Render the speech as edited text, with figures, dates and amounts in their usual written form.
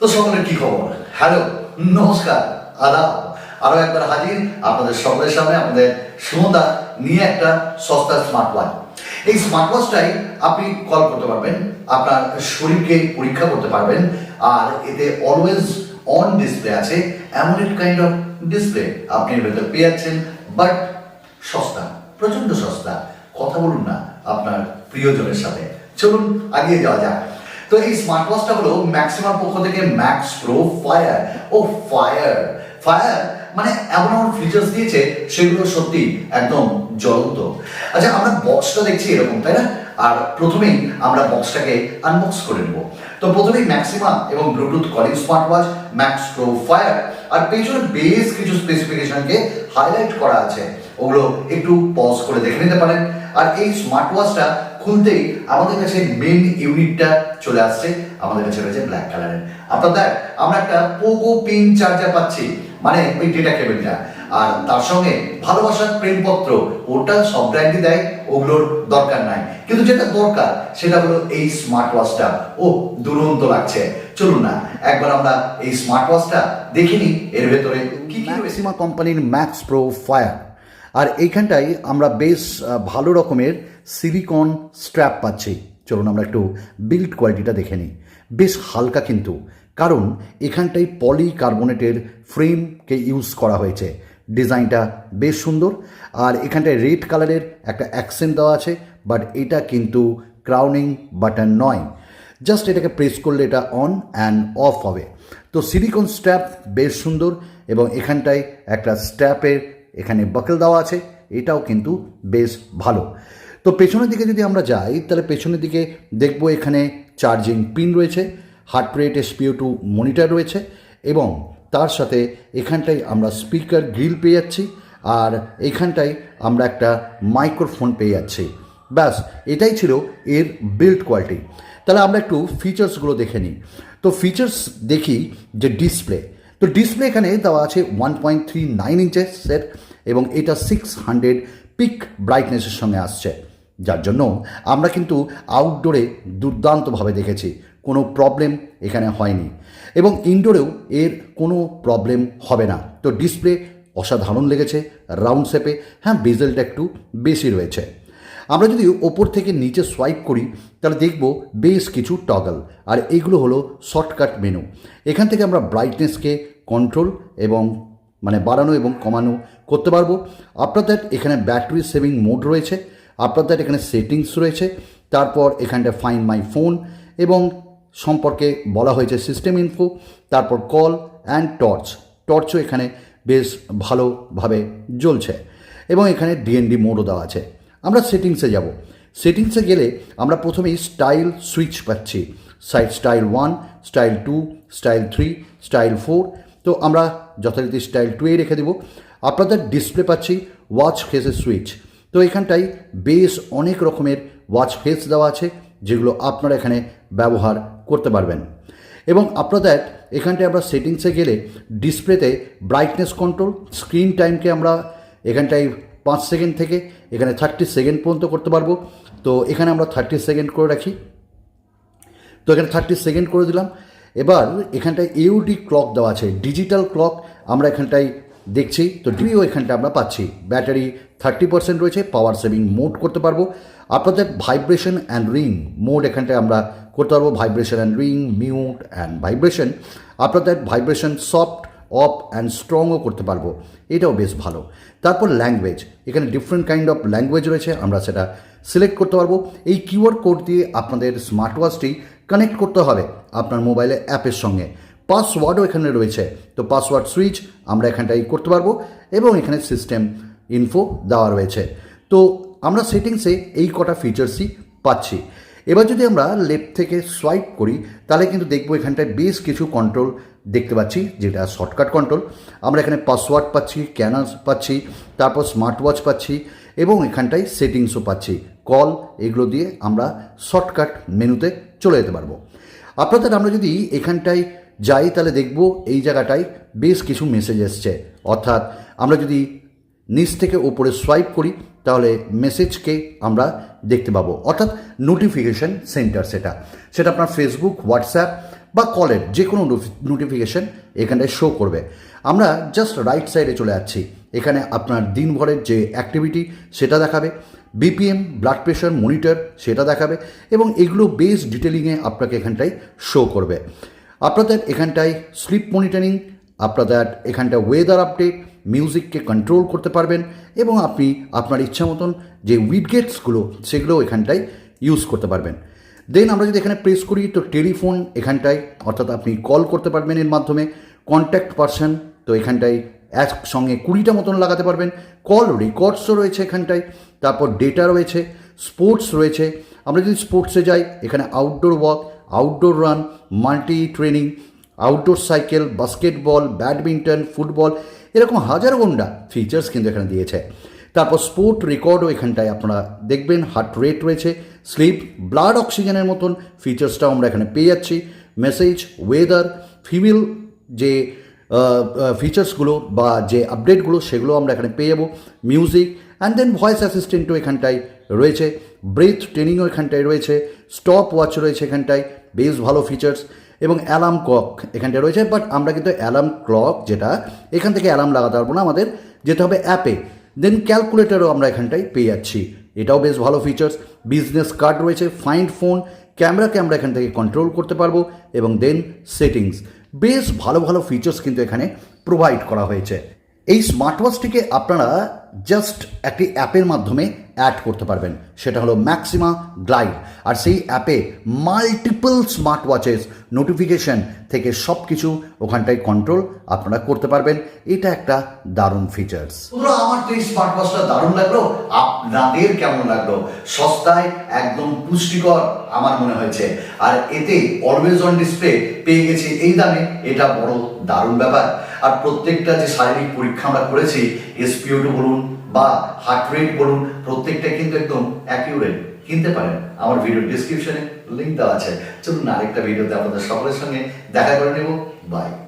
তো সকলের কি খবর? হ্যালো, নমস্কার, আদাব। আরো একবার হাজির আপনাদের সকলের সামনে আমাদের সুমনদা নিয়ে একটা সস্তা স্মার্ট ওয়াচ। এই স্মার্ট ওয়াচটাই আপনি কল করতে পারবেন, আপনার শরীরকে পরীক্ষা করতে পারবেন, আর এতে অলওয়েজ অন ডিসপ্লে আছে। এমন এক কাইন্ড অফ ডিসপ্লে আপনি এর ভেতরে পেয়ে যাচ্ছেন, বাট সস্তা, প্রচন্ড সস্তা। কথা বলুন না আপনার প্রিয়জনের সাথে। চলুন আগিয়ে যাওয়া যাক। তো এই স্মার্ট ওয়াচটা হলো ম্যাক্সিমার পক্ষ থেকে ম্যাক্স প্রো ফায়ার। ও ফায়ার ফায়ার মানে এমন এমন ফিচার্স দিয়েছে সেগুলো সত্যি একদম জ্বলন্ত। আচ্ছা, আমরা বক্সটা দেখছি এরকম, তাই না? আর প্রথমেই আমরা বক্সটাকে আনবক্স করে নেব। তো প্রথমেই ম্যাক্সিমা এবং Bluetooth calling smart watch Max Pro Fire, আর পেছনে বেশ কিছু স্পেসিফিকেশনকে হাইলাইট করা আছে, ওগুলো একটু পজ করে দেখে নিতে পারেন। আর এই স্মার্ট ওয়াচটা খুলতেই আমাদের কাছে মেন ইউনিটটা চলে আসছে, আমাদের কাছে রয়েছে ব্ল্যাক কালারের। আপনাদের আমরা একটা পোগো পিন চার্জার পাচ্ছি, মানে ওই ডেটা কেবলটা, আর তার সঙ্গে ভালোবাসার প্রেমপত্র। ওটা সব ব্র্যান্ডই দেয়, ওগুলোর দরকার নাই, কিন্তু যেটা দরকার সেটা হলো এই স্মার্ট ওয়াচটা। ও দুরন্ত লাগছে। চলুন না একবার আমরা এই স্মার্ট ওয়াচটা দেখে নিই এর ভেতরে কি কি। ম্যাক্সিমা কোম্পানির ম্যাক্স প্রো ফায়ার, আর এইখানটায় আমরা বেশ ভালো রকমের সিলিকন স্ট্র্যাপ পাচ্ছি। চলুন আমরা একটু বিল্ড কোয়ালিটিটা দেখে নিই। বেশ হালকা কিন্তু, কারণ এখানটায় পলিকার্বনেটের ফ্রেমকে ইউজ করা হয়েছে। ডিজাইনটা বেশ সুন্দর, আর এখানটায় রেড কালারের একটা অ্যাকসেন্ট দেওয়া আছে, বাট এটা কিন্তু ক্রাউনিং বাটন নয়। জাস্ট এটাকে প্রেস করলে এটা অন অ্যান্ড অফ হবে। তো সিলিকন স্ট্র্যাপ বেশ সুন্দর, এবং এখানটায় একটা স্ট্র্যাপের এখানে বাকল দেওয়া আছে, এটাও কিন্তু বেশ ভালো। তো পেছনের দিকে যদি আমরা যাই, তাহলে পেছনের দিকে দেখব এখানে চার্জিং পিন রয়েছে, হার্ট রেট SpO2 মনিটর রয়েছে, এবং তার সাথে এখানটায় আমরা স্পিকার গ্রিল পেয়ে যাচ্ছি, আর এখানটায় আমরা একটা মাইক্রোফোন পেয়ে যাচ্ছি। ব্যাস, এটাই ছিল এর বিল্ড কোয়ালিটি। তাহলে আমরা একটু ফিচার্সগুলো দেখে নিই। তো ফিচার্স দেখি যে ডিসপ্লে, তো ডিসপ্লে এখানে দেওয়া আছে 1.39 ইঞ্চেসের, এবং এটা 600 পিক ব্রাইটনেসের সঙ্গে আসছে, যার জন্য আমরা কিন্তু আউটডোরে দুর্দান্তভাবে দেখেছি, কোনো প্রবলেম এখানে হয়নি, এবং ইনডোরেও এর কোনো প্রবলেম হবে না। তো ডিসপ্লে অসাধারণ লেগেছে, রাউন্ড শেপে। হ্যাঁ, বেজেলটা একটু বেশি রয়েছে। আমরা যদি ওপর থেকে নিচে সোয়াইপ করি, তাহলে দেখব বেশ কিছু টগল, আর এইগুলো হলো শর্টকাট মেনু। এখান থেকে আমরা ব্রাইটনেসকে কন্ট্রোল এবং মানে বাড়ানো এবং কমানো করতে পারবো। আপনাদের এখানে ব্যাটারি সেভিং মোড রয়েছে, আপনাদের এখানে সেটিংস রয়েছে, তারপর এখানটা ফাইন্ড মাই ফোন, এবং সম্পর্কে বলা হয়েছে সিস্টেম ইনফো, তারপর কল অ্যান্ড টর্চও এখানে বেশ ভালোভাবে জ্বলছে, এবং এখানে DND মোডও দেওয়া আছে। আমরা সেটিংসে যাব। সেটিংসে গেলে আমরা প্রথমেই স্টাইল সুইচ পাচ্ছি, স্টাইল 1, স্টাইল 2, স্টাইল 3, স্টাইল 4। তো আমরা যথারীতি স্টাইল 2 রেখে দেব। আপনাদের ডিসপ্লে পাচ্ছি ওয়াচ ফেসের সুইচ। তো এখানটায় বেশ অনেক রকমের ওয়াচ ফেস দেওয়া আছে, যেগুলো আপনারা এখানে ব্যবহার করতে পারবেন। এবং আপনাদের এখানটায় আমরা সেটিংসে গেলে ডিসপ্লেতে ব্রাইটনেস কন্ট্রোল, স্ক্রিন টাইমকে আমরা এখানটায় 5 সেকেন্ড থেকে এখানে 30 সেকেন্ড পর্যন্ত করতে পারবো। তো এখানে আমরা 30 সেকেন্ড করে রাখি। তো এখানে 30 সেকেন্ড করে দিলাম। এবার এখানটায় AUD ক্লক দেওয়া আছে, ডিজিটাল ক্লক আমরা এখানটায় দেখছি। তো ডিও এখানটা আমরা পাচ্ছি। ব্যাটারি 30% রয়েছে, পাওয়ার সেভিং মোড করতে পারবো। আপনাদের ভাইব্রেশন অ্যান্ড রিং মোড এখানটায় আমরা করতে পারবো, vibration and ring, mute and vibration. আপনাদের ভাইব্রেশন সফট, অফ অ্যান্ড স্ট্রংও করতে পারবো, এটাও বেশ ভালো। তারপর ল্যাঙ্গুয়েজ, এখানে ডিফারেন্ট কাইন্ড অফ ল্যাঙ্গুয়েজ রয়েছে, আমরা সেটা সিলেক্ট করতে পারবো। এই কিউআর কোড দিয়ে আপনাদের স্মার্ট ওয়াচটি কানেক্ট করতে হবে আপনার মোবাইলে অ্যাপের সঙ্গে। পাসওয়ার্ডও এখানে রয়েছে, তো পাসওয়ার্ড সুইচ আমরা এখানটাই করতে পারবো, এবং এখানে সিস্টেম ইনফো দেওয়া রয়েছে। তো আমরা সেটিংসে এই কটা ফিচার্সই পাচ্ছি। এবার যদি আমরা লেফট থেকে সোয়াইপ করি, তাহলে কিন্তু দেখবো এখানটায় বেশ কিছু কন্ট্রোল দেখতে পাচ্ছি, যেটা শর্টকাট কন্ট্রোল। আমরা এখানে পাসওয়ার্ড পাচ্ছি, ক্যানাস পাচ্ছি, তারপর স্মার্ট ওয়াচ পাচ্ছি, এবং এখানটায় সেটিংসও পাচ্ছি, কল। এগুলো দিয়ে আমরা শর্টকাট মেনুতে চলে যেতে পারবো। আপনাদের আমরা যদি এখানটায় যাই, তাহলে দেখব এই জায়গাটায় বেশ কিছু মেসেজ এসছে, অর্থাৎ আমরা যদি নিচ থেকে ওপরে সোয়াইপ করি, তাহলে মেসেজকে আমরা দেখতে পাবো, অর্থাৎ নোটিফিকেশান সেন্টার। সেটা আপনার ফেসবুক, হোয়াটসঅ্যাপ বা কলের যে কোনো নোটিফিকেশন এখানটায় শো করবে। আমরা জাস্ট রাইট সাইডে চলে যাচ্ছি, এখানে আপনার দিনভরের যে অ্যাক্টিভিটি সেটা দেখাবে, বিপিএম ব্লাড প্রেশার মনিটর সেটা দেখাবে, এবং এগুলো বেস ডিটেলিংয়ে আপনাকে এখানটায় শো করবে। আপনাদের এখানটায় স্লিপ মনিটরিং, আপনাদের এখানটা ওয়েদার আপডেট, মিউজিককে কন্ট্রোল করতে পারবেন, এবং আপনি আপনার ইচ্ছা মতন যে উইডগেটসগুলো সেগুলো এখানটায় ইউজ করতে পারবেন। দেন আমরা যদি এখানে প্রেস করি তো টেলিফোন এখানটায়, অর্থাৎ আপনি কল করতে পারবেন এর মাধ্যমে, কন্ট্যাক্ট পারসন তো এখানটায় একসঙ্গে 20টা মতন লাগাতে পারবেন, কল রেকর্ডসও রয়েছে এখানটায়, তারপর ডেটা রয়েছে, স্পোর্টস রয়েছে। আমরা যদি স্পোর্টসে যাই এখানে outdoor walk, outdoor run, multi training, outdoor cycle, basketball, badminton, football, এরকম হাজার গোন্ডা ফিচার্স কিন্তু এখানে দিয়েছে। তারপর স্পোর্ট রেকর্ডও এখানটায় আপনারা দেখবেন, হার্ট রেট রয়েছে, স্লিপ, ব্লাড অক্সিজেনের মতন ফিচার্সটাও আমরা এখানে পেয়ে যাচ্ছি, মেসেজ, ওয়েদার, ফিমেল যে ফিচার্সগুলো বা যে আপডেটগুলো সেগুলো আমরা এখানে পেয়ে যাবো, মিউজিক, অ্যান্ড দেন ভয়েস অ্যাসিস্ট্যান্টও এখানটায় রয়েছে, ব্রেথ ট্রেনিংও এখানটায় রয়েছে, স্টপ ওয়াচ রয়েছে এখানটায়, বেশ ভালো ফিচার্স, এবং অ্যালার্ম ক্লক এখানটায় রয়েছে। বাট আমরা কিন্তু অ্যালার্ম ক্লক যেটা এখান থেকে অ্যালার্ম লাগাতে পারবো না, আমাদের যেতে হবে অ্যাপে। দেন ক্যালকুলেটারও আমরা এখানটায় পেয়ে যাচ্ছি, এটাও বেশ ভালো ফিচার্স। বিজনেস কার্ড রয়েছে, ফাইন্ড ফোন, ক্যামেরাকে আমরা এখান থেকে কন্ট্রোল করতে পারবো, এবং দেন সেটিংস, বেশ ভালো ভালো ফিচার্স কিন্তু এখানে প্রোভাইড করা হয়েছে। এই স্মার্ট ওয়াচটিকে আপনারা জাস্ট একটি অ্যাপের মাধ্যমে অ্যাড করতে পারবেন, সেটা হলো ম্যাক্সিমা গ্লাইড। আর সেই অ্যাপে মাল্টিপল স্মার্ট ওয়াচেস নোটিফিকেশন থেকে সব কিছু ওখানটায় কন্ট্রোল আপনারা করতে পারবেন। এটা একটা দারুণ ফিচার্স। আমার তো এই স্মার্ট ওয়াচটা দারুণ লাগলো, আপনাদের কেমন লাগলো? সস্তায় একদম পুষ্টিকর আমার মনে হয়েছে, আর এতে অলওয়েজ অন ডিসপ্লে পেয়ে গেছি এই দামে, এটা বড় দারুণ ব্যাপার। আর প্রত্যেকটা যে শারীরিক পরীক্ষা আমরা করেছি, SpO2 বলুন বা হার্ট রেট বলুন, প্রত্যেকটা কিন্তু একদম অ্যাকিউরেট। কিনতে পারেন, আমার ভিডিও ডিসক্রিপশনে লিঙ্ক দেওয়া আছে। চলুন আরেকটা ভিডিওতে আপনাদের সকলের সঙ্গে দেখা করে নেব। বাই।